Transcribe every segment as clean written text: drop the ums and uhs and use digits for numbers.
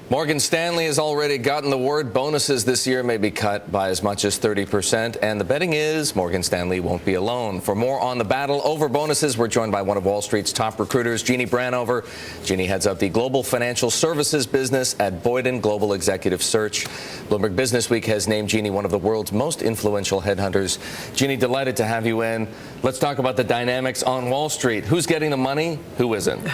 Morgan Stanley has already gotten the word bonuses this year may be cut by as much as 30%, and the betting is Morgan Stanley won't be alone. For more on the battle over bonuses, we're joined by one of Wall Street's top recruiters, Jeanne Branthover. Jeanne heads up the global financial services business at Boyden Global Executive Search. Bloomberg Businessweek has named Jeanne one of the world's most influential headhunters. Jeanne, delighted to have you in. Let's talk about the dynamics on Wall Street. Who's getting the money? Who isn't?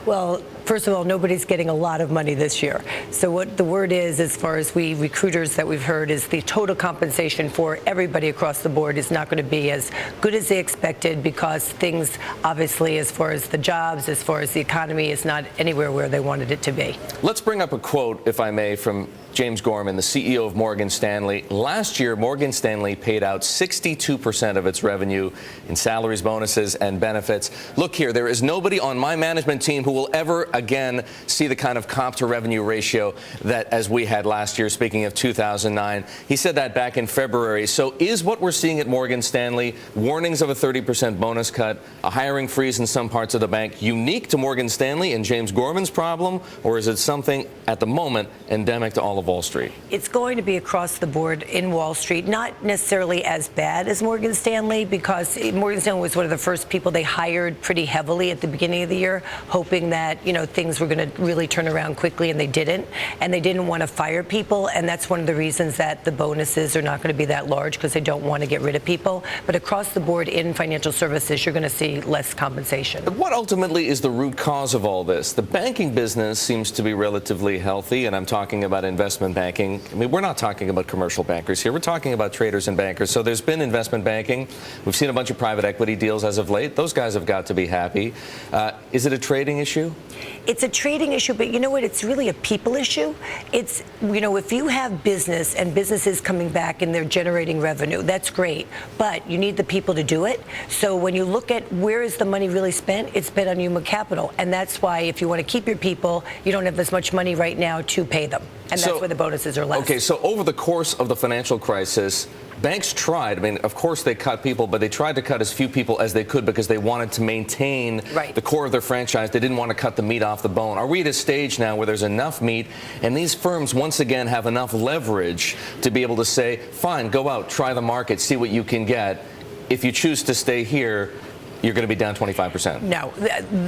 Well, first of all, nobody's getting a lot of money this year. So what the word is, as far as we recruiters that we've heard, is the total compensation for everybody across the board is not going to be as good as they expected, because things, obviously, as far as the jobs, as far as the economy, is not anywhere where they wanted it to be. Let's bring up a quote, if I may, from James Gorman, the CEO of Morgan Stanley. Last year, Morgan Stanley paid out 62% of its revenue in salaries, bonuses, and benefits. Look here, there is nobody on my management team who will ever again see the kind of comp to revenue ratio that as we had last year, speaking of 2009. He said that back in February. So is what we're seeing at Morgan Stanley, warnings of a 30% bonus cut, a hiring freeze in some parts of the bank, unique to Morgan Stanley and James Gorman's problem, or is it something at the moment endemic to all of Wall Street? It's going to be across the board in Wall Street, not necessarily as bad as Morgan Stanley, because Morgan Stanley was one of the first people they hired pretty heavily at the beginning of the year, hoping that, things were going to really turn around quickly, and they didn't. And they didn't want to fire people, and that's one of the reasons that the bonuses are not going to be that large, because they don't want to get rid of people. But across the board in financial services, you're going to see less compensation. What ultimately is the root cause of all this? The banking business seems to be relatively healthy, and I'm talking about investment banking. I mean, we're not talking about commercial bankers here. We're talking about traders and bankers. So there's been investment banking. We've seen a bunch of private equity deals as of late. Those guys have got to be happy. Is it a trading issue? It's a trading issue, but you know what? It's really a people issue. It's, if you have business and businesses coming back and they're generating revenue, that's great. But you need the people to do it. So when you look at where is the money really spent, it's spent on human capital. And that's why if you want to keep your people, you don't have as much money right now to pay them. And that's where the bonuses are less. Okay, so over the course of the financial crisis, banks tried. I mean, of course they cut people, but they tried to cut as few people as they could because they wanted to maintain the core of their franchise. They didn't want to cut the meat off the bone. Are we at a stage now where there's enough meat and these firms once again have enough leverage to be able to say, fine, go out, try the market, see what you can get. If you choose to stay here, you're going to be down 25%. No,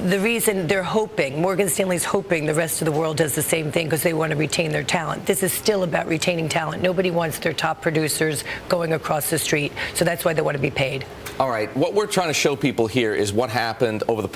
the reason they're hoping, Morgan Stanley's hoping the rest of the world does the same thing because they want to retain their talent. This is still about retaining talent. Nobody wants their top producers going across the street, so that's why they want to be paid. All right, what we're trying to show people here is what happened over the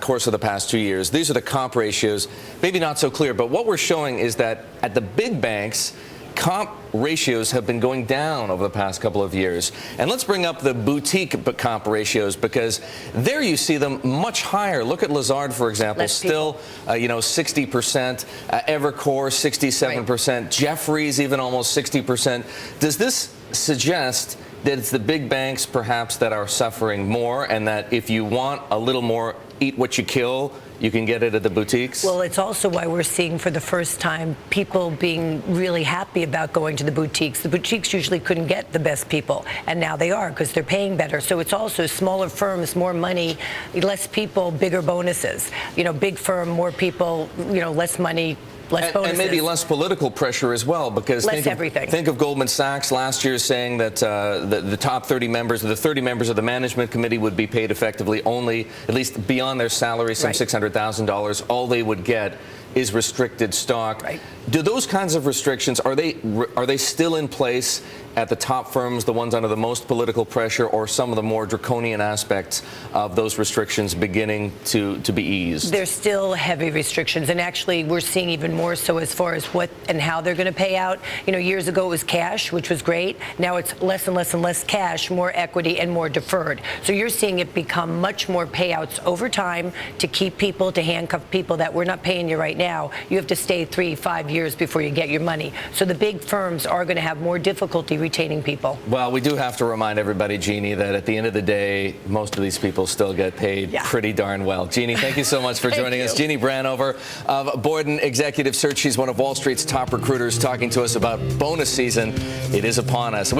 course of the past 2 years. These are the comp ratios, maybe not so clear, but what we're showing is that at the big banks, comp ratios have been going down over the past couple of years. And let's bring up the boutique comp ratios, because there you see them much higher. Look at Lazard, for example, still 60%, Evercore 67%, Jefferies even almost 60%. Does this suggest that it's the big banks perhaps that are suffering more, and that if you want a little more eat what you kill, you can get it at the boutiques? Well, it's also why we're seeing for the first time people being really happy about going to the boutiques. The boutiques usually couldn't get the best people, and now they are because they're paying better. So it's also smaller firms, more money, less people, bigger bonuses. Big firm, more people, less money, less bonuses. And maybe less political pressure as well, because think of Goldman Sachs last year saying that the top 30 members, the 30 members of the management committee would be paid effectively only, at least beyond their salary, some $600,000. All they would get is restricted stock. Do those kinds of restrictions, are they still in place at the top firms, the ones under the most political pressure, or some of the more draconian aspects of those restrictions beginning to be eased? There's still heavy restrictions, and actually we're seeing even more so as far as what and how they're going to pay out. Years ago it was cash, which was great. Now it's less and less and less cash, more equity, and more deferred. So you're seeing it become much more payouts over time to keep people, to handcuff people that we're not paying you right now. You have to stay 3-5 years before you get your money. So the big firms are going to have more difficulty retaining people. Well, we do have to remind everybody, Jeanne, that at the end of the day, most of these people still get paid pretty darn well. Jeanne, thank you so much for joining us. Jeanne Branthover of Boyden Executive Search. She's one of Wall Street's top recruiters, talking to us about bonus season. It is upon us.